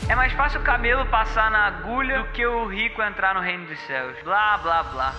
É mais fácil o camelo passar na agulha do que o rico entrar no reino dos céus. Blá, blá, blá.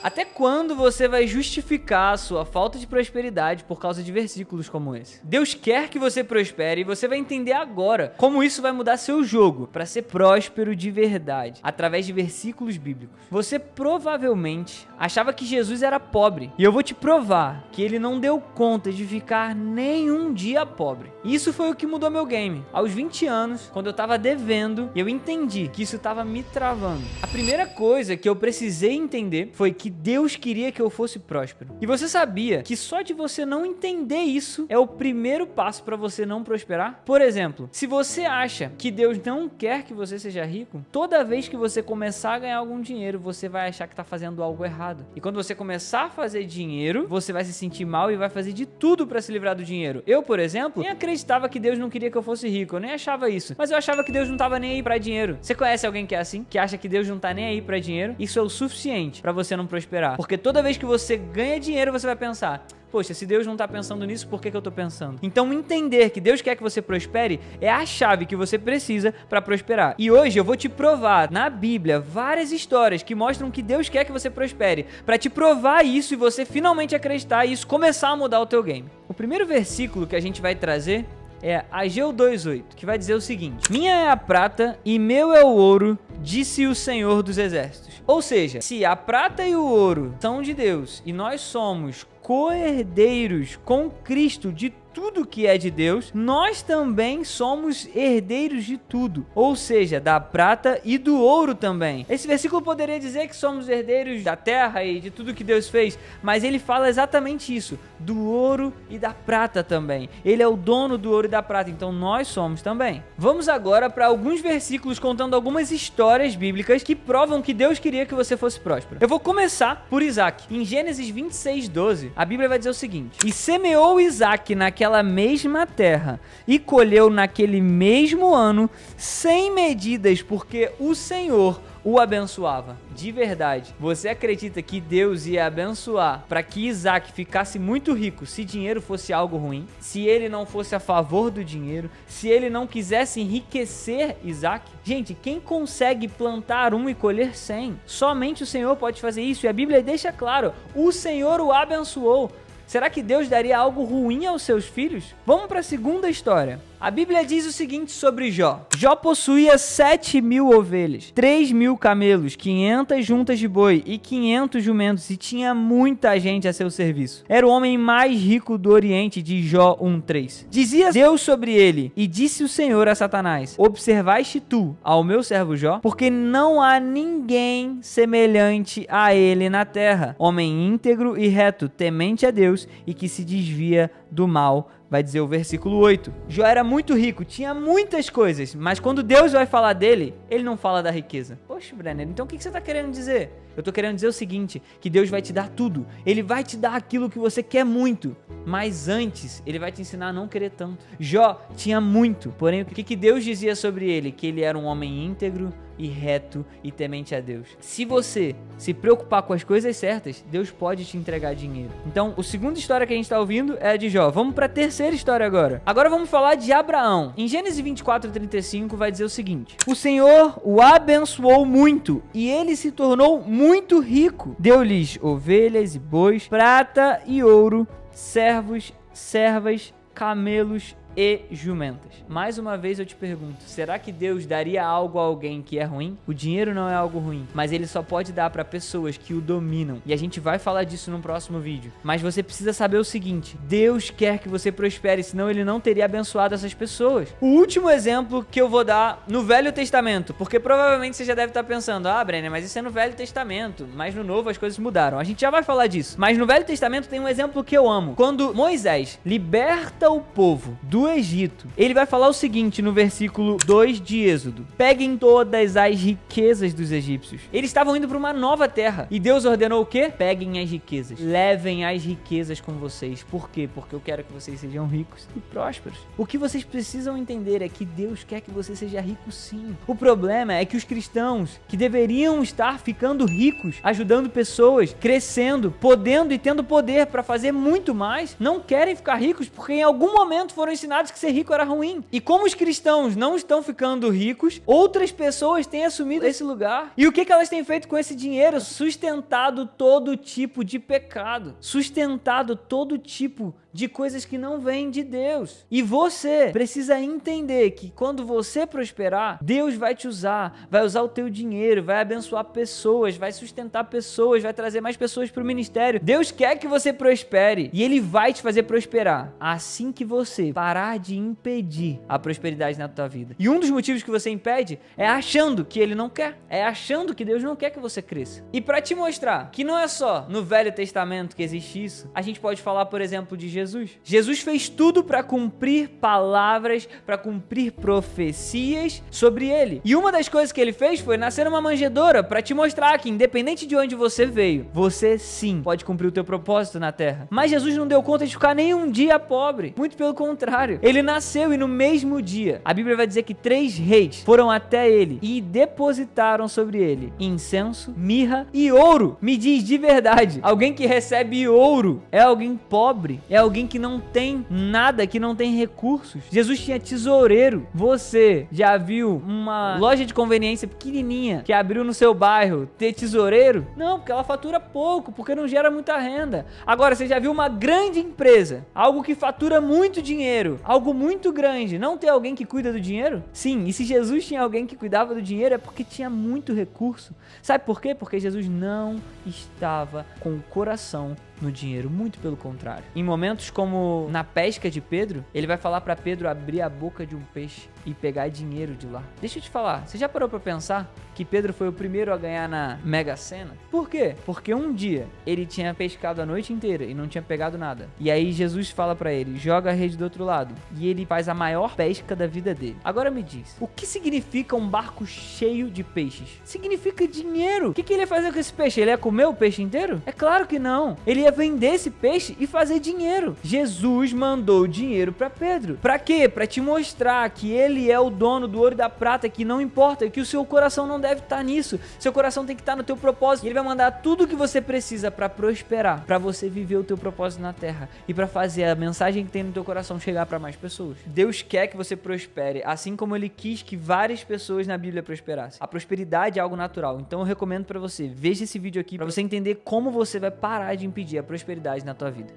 Até quando você vai justificar a sua falta de prosperidade por causa de versículos como esse? Deus quer que você prospere e você vai entender agora como isso vai mudar seu jogo para ser próspero de verdade, através de versículos bíblicos. Você provavelmente achava que Jesus era pobre e eu vou te provar que ele não deu conta de ficar nenhum dia pobre. Isso foi o que mudou meu game. Aos 20 anos, quando eu tava devendo, eu entendi que isso tava me travando. A primeira coisa que eu precisei entender foi que Deus queria que eu fosse próspero. E você sabia que só de você não entender isso é o primeiro passo para você não prosperar? Por exemplo, se você acha que Deus não quer que você seja rico, toda vez que você começar a ganhar algum dinheiro, você vai achar que tá fazendo algo errado. E quando você começar a fazer dinheiro, você vai se sentir mal e vai fazer de tudo para se livrar do dinheiro. Eu, por exemplo, nem acreditava que Deus não queria que eu fosse rico, eu nem achava isso. Mas eu achava que Deus não tava nem aí pra dinheiro. Você conhece alguém que é assim? Que acha que Deus não tá nem aí pra dinheiro? Isso é o suficiente pra você não prosperar. Porque toda vez que você ganha dinheiro, você vai pensar: poxa, se Deus não tá pensando nisso, por que eu tô pensando? Então entender que Deus quer que você prospere é a chave que você precisa para prosperar. E hoje eu vou te provar na Bíblia várias histórias que mostram que Deus quer que você prospere, para te provar isso e você finalmente acreditar e isso começar a mudar o teu game. O primeiro versículo que a gente vai trazer é Ageu 2:8, que vai dizer o seguinte: minha é a prata e meu é o ouro, disse o Senhor dos Exércitos. Ou seja, se a prata e o ouro são de Deus e nós somos co-herdeiros com Cristo de tudo que é de Deus, nós também somos herdeiros de tudo, ou seja, da prata e do ouro também. Esse versículo poderia dizer que somos herdeiros da terra e de tudo que Deus fez, mas ele fala exatamente isso, do ouro e da prata também. Ele é o dono do ouro e da prata, então nós somos também. Vamos agora para alguns versículos contando algumas histórias bíblicas que provam que Deus queria que você fosse próspero. Eu vou começar por Isaac. Em Gênesis 26:12, a Bíblia vai dizer o seguinte: e semeou Isaac naquela mesma terra e colheu naquele mesmo ano 100 medidas, porque o Senhor o abençoava. De verdade, você acredita que Deus ia abençoar para que Isaac ficasse muito rico se dinheiro fosse algo ruim? Se ele não fosse a favor do dinheiro? Se ele não quisesse enriquecer Isaac? Gente, quem consegue plantar e colher 100? Somente o Senhor pode fazer isso, e a Bíblia deixa claro, o Senhor o abençoou. Será que Deus daria algo ruim aos seus filhos? Vamos para a segunda história. A Bíblia diz o seguinte sobre Jó. Jó possuía 7.000 ovelhas, 3.000 camelos, 500 juntas de boi e 500 jumentos, e tinha muita gente a seu serviço. Era o homem mais rico do Oriente, de Jó 1:3. Dizia Deus sobre ele, e disse o Senhor a Satanás: observaste tu ao meu servo Jó? Porque não há ninguém semelhante a ele na terra, homem íntegro e reto, temente a Deus e que se desvia do mal. Vai dizer o versículo 8. Jó era muito rico, tinha muitas coisas, mas quando Deus vai falar dele, ele não fala da riqueza. Poxa, Brenner, então o que você está querendo dizer? Eu estou querendo dizer o seguinte, que Deus vai te dar tudo. Ele vai te dar aquilo que você quer muito, mas antes, ele vai te ensinar a não querer tanto. Jó tinha muito, porém, o que Deus dizia sobre ele? Que ele era um homem íntegro e reto e temente a Deus. Se você se preocupar com as coisas certas, Deus pode te entregar dinheiro. Então, a segunda história que a gente está ouvindo é a de Jó. Vamos para a terceira história agora. Agora vamos falar de Abraão. Em Gênesis 24:35 vai dizer o seguinte: o Senhor o abençoou muito e ele se tornou muito rico. Deu-lhes ovelhas e bois, prata e ouro, servos, servas, camelos e jumentas. Mais uma vez eu te pergunto, será que Deus daria algo a alguém que é ruim? O dinheiro não é algo ruim, mas ele só pode dar para pessoas que o dominam, e a gente vai falar disso no próximo vídeo. Mas você precisa saber o seguinte: Deus quer que você prospere, senão ele não teria abençoado essas pessoas. O último exemplo que eu vou dar no Velho Testamento, porque provavelmente você já deve estar pensando: ah, Brenner, mas isso é no Velho Testamento, mas no Novo as coisas mudaram. A gente já vai falar disso, mas no Velho Testamento tem um exemplo que eu amo. Quando Moisés liberta o povo do Egito, ele vai falar o seguinte no versículo 2 de Êxodo: peguem todas as riquezas dos egípcios. Eles estavam indo para uma nova terra e Deus ordenou o quê? Peguem as riquezas, levem as riquezas com vocês. Por quê? Porque eu quero que vocês sejam ricos e prósperos. O que vocês precisam entender é que Deus quer que você seja rico, sim. O problema é que os cristãos que deveriam estar ficando ricos, ajudando pessoas, crescendo, podendo e tendo poder para fazer muito mais, não querem ficar ricos porque em algum momento foram ensinados ensinados que ser rico era ruim. E como os cristãos não estão ficando ricos, outras pessoas têm assumido esse lugar. E o que elas têm feito com esse dinheiro? Sustentado todo tipo de pecado. Sustentado todo tipo de coisas que não vêm de Deus. E você precisa entender que quando você prosperar, Deus vai te usar, vai usar o teu dinheiro, vai abençoar pessoas, vai sustentar pessoas, vai trazer mais pessoas para o ministério. Deus quer que você prospere e Ele vai te fazer prosperar assim que você parar de impedir a prosperidade na tua vida. E um dos motivos que você impede é achando que Ele não quer, é achando que Deus não quer que você cresça. E para te mostrar que não é só no Velho Testamento que existe isso, a gente pode falar, por exemplo, de Jesus. Jesus fez tudo para cumprir palavras, para cumprir profecias sobre ele. E uma das coisas que ele fez foi nascer numa manjedoura para te mostrar que, independente de onde você veio, você sim pode cumprir o teu propósito na terra. Mas Jesus não deu conta de ficar nem um dia pobre. Muito pelo contrário. Ele nasceu e no mesmo dia, a Bíblia vai dizer que 3 reis foram até ele e depositaram sobre ele incenso, mirra e ouro. Me diz de verdade, alguém que recebe ouro é alguém pobre? É alguém que não tem nada, que não tem recursos? Jesus tinha tesoureiro. Você já viu uma loja de conveniência pequenininha que abriu no seu bairro ter tesoureiro? Não, porque ela fatura pouco, porque não gera muita renda. Agora, você já viu uma grande empresa, algo que fatura muito dinheiro, algo muito grande, não ter alguém que cuida do dinheiro? Sim, e se Jesus tinha alguém que cuidava do dinheiro é porque tinha muito recurso. Sabe por quê? Porque Jesus não estava com o coração no dinheiro, muito pelo contrário. Em momentos como na pesca de Pedro, ele vai falar para Pedro abrir a boca de um peixe e pegar dinheiro de lá. Deixa eu te falar, você já parou para pensar que Pedro foi o primeiro a ganhar na Mega Sena? Por quê? Porque um dia ele tinha pescado a noite inteira e não tinha pegado nada. E aí Jesus fala para ele, joga a rede do outro lado. E ele faz a maior pesca da vida dele. Agora me diz, o que significa um barco cheio de peixes? Significa dinheiro. O que ele ia fazer com esse peixe? Ele ia comer o peixe inteiro? É claro que não. Ele ia vender esse peixe e fazer dinheiro. Jesus mandou dinheiro para Pedro. Para quê? Para te mostrar que ele é o dono do ouro e da prata, que não importa, que o seu coração não deve estar nisso. Seu coração tem que estar no teu propósito. E ele vai mandar tudo o que você precisa para prosperar, para você viver o teu propósito na terra e para fazer a mensagem que tem no teu coração chegar para mais pessoas. Deus quer que você prospere, assim como ele quis que várias pessoas na Bíblia prosperassem. A prosperidade é algo natural. Então eu recomendo para você, veja esse vídeo aqui para você entender como você vai parar de impedir a prosperidade na tua vida.